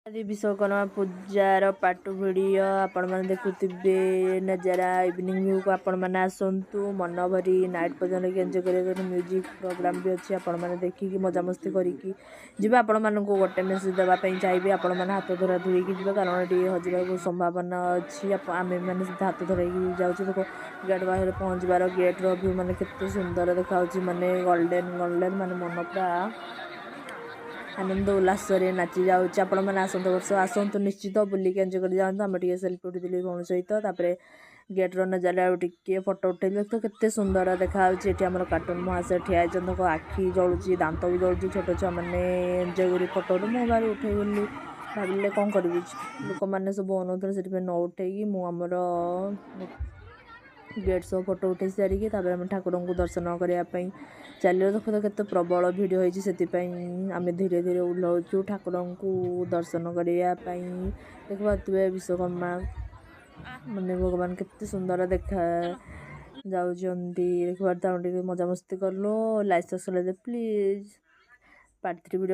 आदि Vishwakarma पूजार part video आपण मैंने देखुवे नजारा इवनिंग व्यू को आपण मैंने आसतु मन भरी नाइट पर्यटन एंजॉय कर म्यूजिक प्रोग्राम भी अच्छी आपण मैंने देखिकी मजामस्ती करके जी आपण मानक गोटे मेसेज देवाई चाहिए आपण मैंने हाथ धरा धोई जी कारण ये हजर संभावना अच्छी आम मैंने सीधा हाथ धर जाऊँ देख गेट बाहर पहुँचबार गेट रू मैंने केते सुंदर देखा माने गोल्डन गोल्डन माने मन पूरा आनंद उल्लास नाची जाऊँ आपण मैंने आसत वर्ष आसतु निश्चित बुलिक एंजॉय कर जातु आम टे सेल्फी उठेलु भौणी सहित गेट्र नजारा टे फटो उठेल तो केते सुंदर देखा ये कार्टून महाशय ठिया होती आखि जलुची दांत भी जलुची छोट छुआ मैंने एंजॉय कर फटो उठे मुझे भाई उठेगली भाविले कौन करी लोक मैंने सब अनाउे से न उठेगी मुझर गेट सब फोटो उठे सारिकी आम ठाकुर को दर्शन करने चलो देख तो केते प्रबल भिड़ होती से आम धीरे धीरे ओह्लाऊँ ठाकुर को दर्शन करने देख पारे विश्वकर्मा माने भगवान केते सुंदर देखा जाऊँगी देख पारे मजामस्ती कलु like subscribe please part 3 video